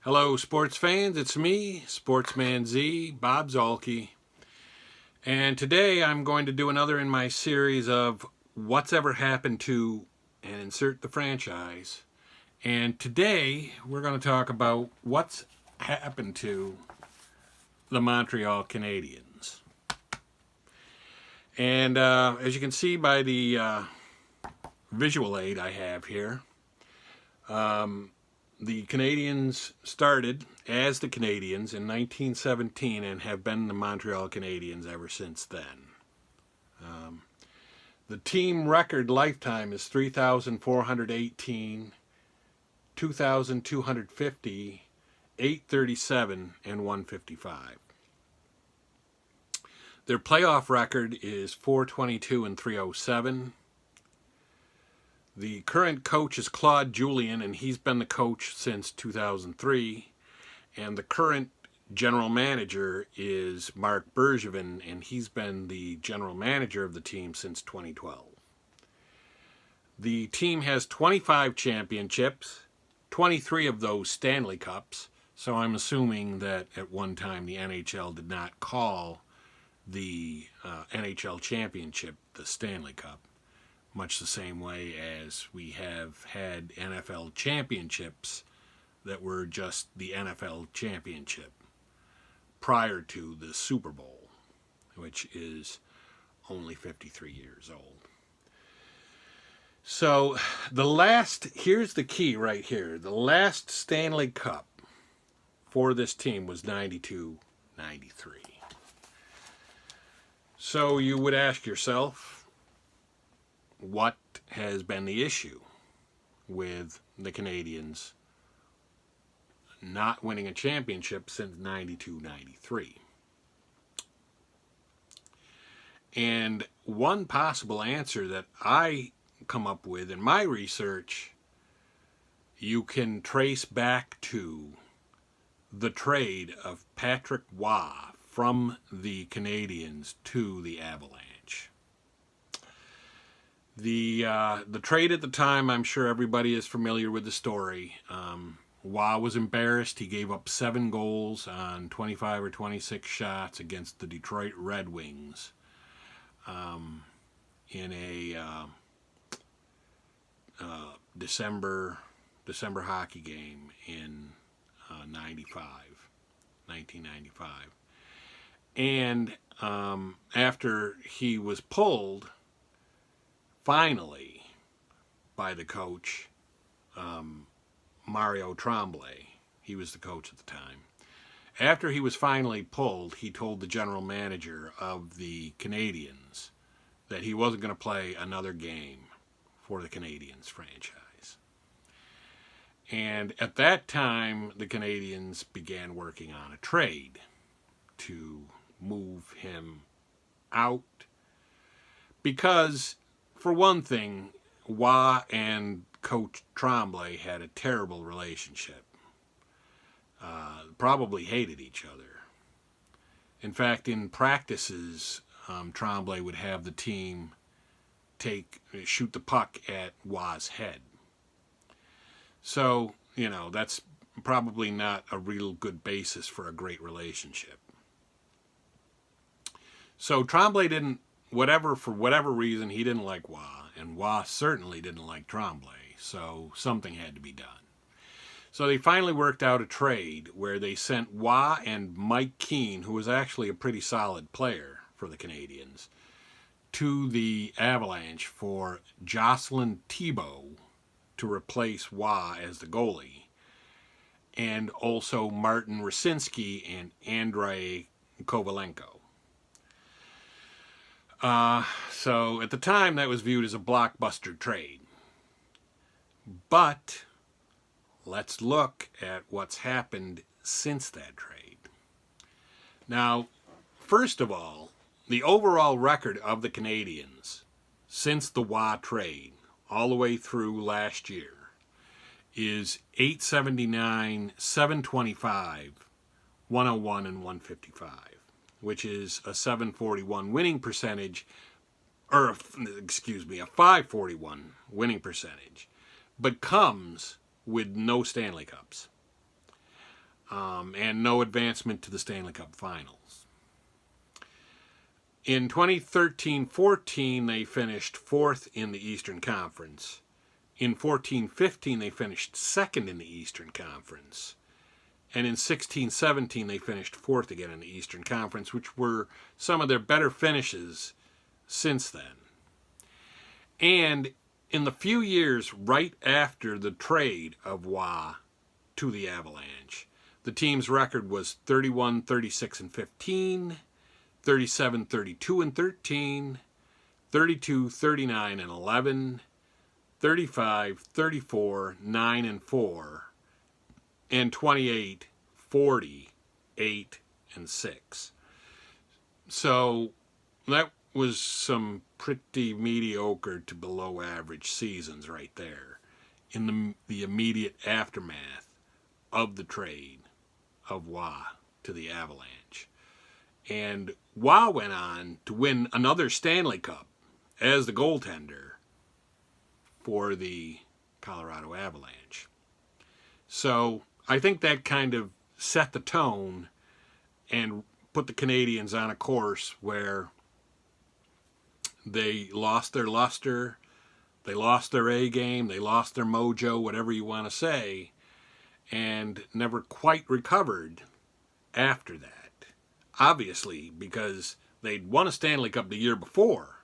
Hello, sports fans. It's me, Sportsman Z, Bob Zolke. And today I'm going to do another in my series of What's Ever Happened to, and insert the franchise. And today we're going to talk about what's happened to the Montreal Canadiens. And as you can see by the visual aid I have here, the Canadiens started as the Canadiens in 1917 and have been the Montreal Canadiens ever since then. The team record lifetime is 3,418, 2,250, 837, and 155. Their playoff record is 422 and 307. The current coach is Claude Julien, and he's been the coach since 2003. And the current general manager is Marc Bergevin, and he's been the general manager of the team since 2012. The team has 25 championships, 23 of those Stanley Cups, so I'm assuming that at one time the NHL did not call the NHL championship the Stanley Cup, much the same way as we have had NFL championships that were just the NFL championship prior to the Super Bowl, which is only 53 years old. So here's the key right here. The last Stanley Cup for this team was 92-93. So you would ask yourself, what has been the issue with the Canadiens not winning a championship since 92-93? And one possible answer that I come up with in my research, you can trace back to the trade of Patrick Roy from the Canadiens to the Avalanche. The trade at the time, I'm sure everybody is familiar with the story. Roy was embarrassed. He gave up 7 goals on 25 or 26 shots against the Detroit Red Wings in a December hockey game in 1995. And after he was pulled, finally, by the coach, Mario Tremblay. He was the coach at the time. After he was finally pulled, he told the general manager of the Canadiens that he wasn't going to play another game for the Canadiens franchise. And at that time, the Canadiens began working on a trade to move him out because, for one thing, Roy and Coach Tremblay had a terrible relationship. Probably hated each other. In fact, in practices, Tremblay would have the team shoot the puck at Roy's head. So, that's probably not a real good basis for a great relationship. So Tremblay for whatever reason, he didn't like Roy, and Roy certainly didn't like Tremblay, so something had to be done. So they finally worked out a trade where they sent Roy and Mike Keane, who was actually a pretty solid player for the Canadiens, to the Avalanche for Jocelyn Thibault to replace Roy as the goalie, and also Martin Rucinski and Andrei Kovalenko. So at the time, that was viewed as a blockbuster trade. But let's look at what's happened since that trade. Now, first of all, the overall record of the Canadiens since the Roy trade, all the way through last year, is 879, 725, 101, and 155. Which is a 741 winning percentage, a 541 winning percentage, but comes with no Stanley Cups. and no advancement to the Stanley Cup Finals. In 2013-14, they finished fourth in the Eastern Conference. In 14-15, they finished second in the Eastern Conference. And in 16-17, they finished fourth again in the Eastern Conference, which were some of their better finishes since then. And in the few years right after the trade of Waugh to the Avalanche, the team's record was 31-36-15, 37-32-13, 32-39-11, 35-34-9-4, and 28-40-8-6. So that was some pretty mediocre to below average seasons right there in the immediate aftermath of the trade of Waugh to the Avalanche. And Waugh went on to win another Stanley Cup as the goaltender for the Colorado Avalanche. So I think that kind of set the tone and put the Canadiens on a course where they lost their luster, they lost their A game, they lost their mojo, whatever you want to say, and never quite recovered after that. Obviously, because they'd won a Stanley Cup the year before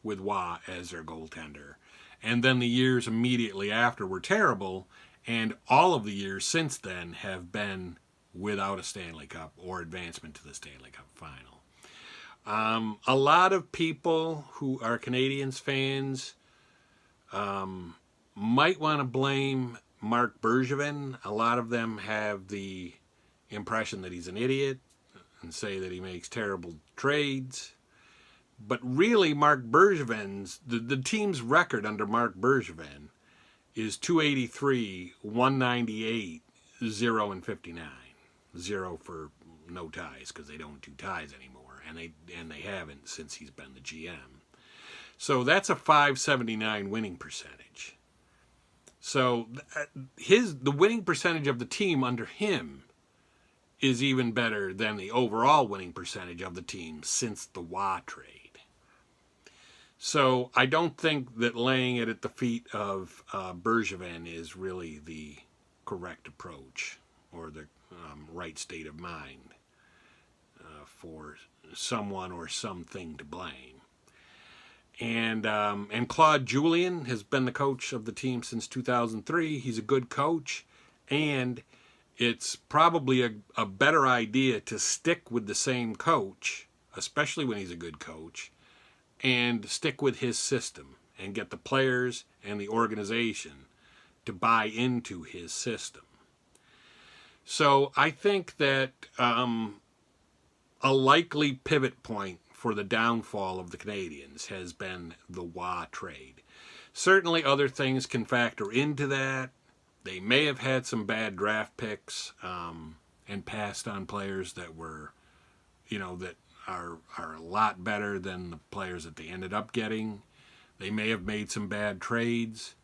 with Waugh as their goaltender, and then the years immediately after were terrible, and all of the years since then have been without a Stanley Cup or advancement to the Stanley Cup final. A lot of people who are Canadiens fans might want to blame Marc Bergevin. A lot of them have the impression that he's an idiot and say that he makes terrible trades. But really, Marc Bergevin's, the team's record under Marc Bergevin is 283, 198, 0-59. 0 for no ties, because they don't do ties anymore, and they haven't since he's been the GM. So that's a .579 winning percentage. So the winning percentage of the team under him is even better than the overall winning percentage of the team since the Waugh trade. So I don't think that laying it at the feet of Bergevin is really the correct approach or the right state of mind for someone or something to blame. And Claude Julien has been the coach of the team since 2003. He's a good coach, and it's probably a better idea to stick with the same coach, especially when he's a good coach, and stick with his system and get the players and the organization to buy into his system. So I think that a likely pivot point for the downfall of the Canadiens has been the Waugh trade. Certainly other things can factor into that. They may have had some bad draft picks and passed on players that were, that are a lot better than the players that they ended up getting. They may have made some bad trades.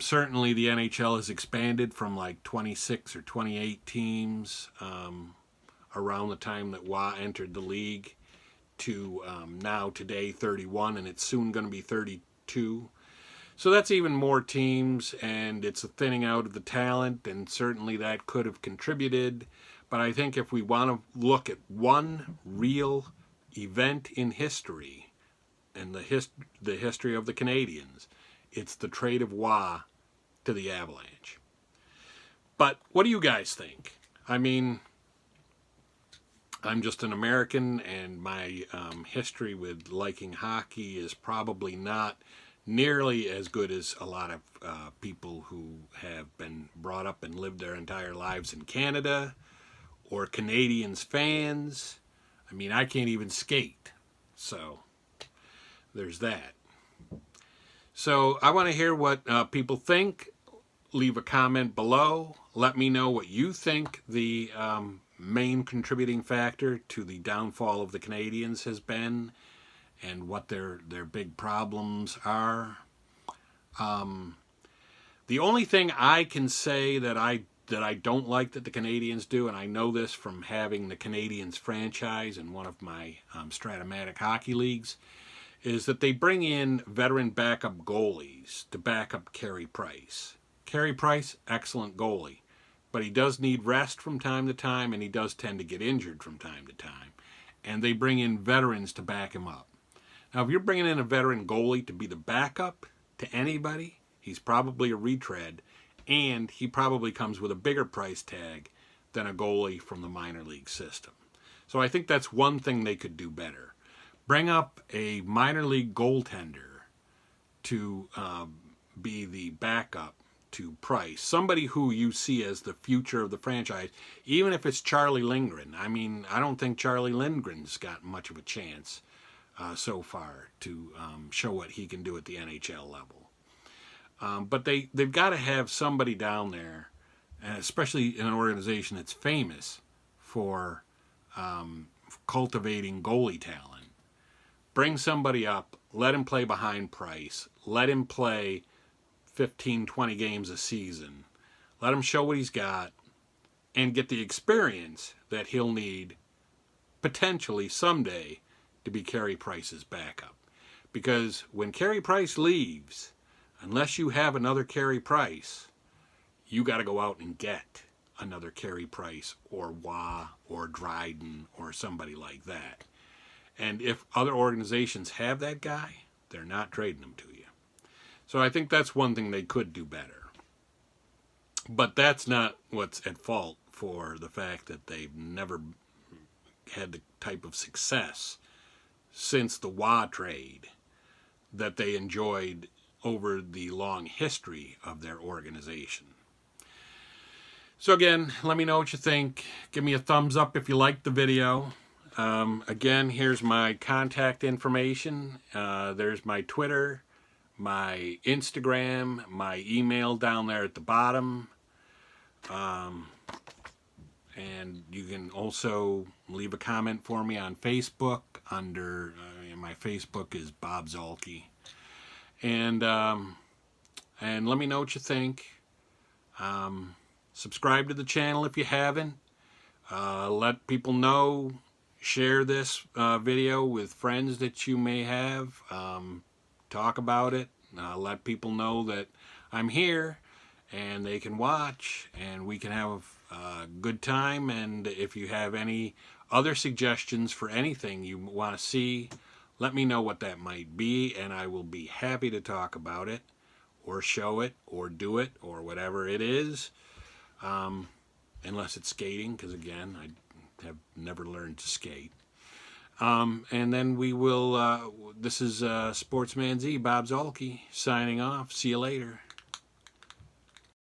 Certainly the NHL has expanded from like 26 or 28 teams around the time that Waugh entered the league to now today 31, and it's soon going to be 32. So that's even more teams, and it's a thinning out of the talent, and certainly that could have contributed. But I think if we want to look at one real event in history, and the history of the Canadiens, it's the trade of Waugh to the Avalanche. But what do you guys think? I mean, I'm just an American, and my history with liking hockey is probably not nearly as good as a lot of people who have been brought up and lived their entire lives in Canada, or Canadiens fans. I mean, I can't even skate, so there's that. So I want to hear what people think. Leave a comment below. Let me know what you think the main contributing factor to the downfall of the Canadiens has been, and what their big problems are. The only thing I can say that I that I don't like that the Canadiens do, and I know this from having the Canadiens franchise in one of my Stratomatic hockey leagues, is that they bring in veteran backup goalies to back up Carey Price. Carey Price, excellent goalie, but he does need rest from time to time, and he does tend to get injured from time to time. And they bring in veterans to back him up. Now, if you're bringing in a veteran goalie to be the backup to anybody, he's probably a retread, and he probably comes with a bigger price tag than a goalie from the minor league system. So I think that's one thing they could do better. Bring up a minor league goaltender to be the backup to Price. Somebody who you see as the future of the franchise, even if it's Charlie Lindgren. I mean, I don't think Charlie Lindgren's got much of a chance so far to show what he can do at the NHL level. But they've got to have somebody down there, especially in an organization that's famous for cultivating goalie talent. Bring somebody up, let him play behind Price, let him play 15, 20 games a season, let him show what he's got, and get the experience that he'll need potentially someday to be Carey Price's backup. Because when Carey Price leaves, unless you have another Carey Price, you got to go out and get another Carey Price or Wah or Dryden or somebody like that. And if other organizations have that guy, they're not trading him to you. So I think that's one thing they could do better. But that's not what's at fault for the fact that they've never had the type of success since the Wah trade that they enjoyed over the long history of their organization. So again, let me know what you think. Give me a thumbs up if you liked the video. Again, here's my contact information. There's my Twitter, my Instagram, my email down there at the bottom. And you can also leave a comment for me on Facebook under, my Facebook is Bob Zolke. And let me know what you think. Subscribe to the channel if you haven't. Let people know. Share this video with friends that you may have. Talk about it. Let people know that I'm here and they can watch and we can have a good time. And if you have any other suggestions for anything you want to see, let me know what that might be, and I will be happy to talk about it or show it or do it or whatever it is, unless it's skating, because again, I have never learned to skate. And then we will, this is Sportsman Z, Bob Zolke, signing off. See you later.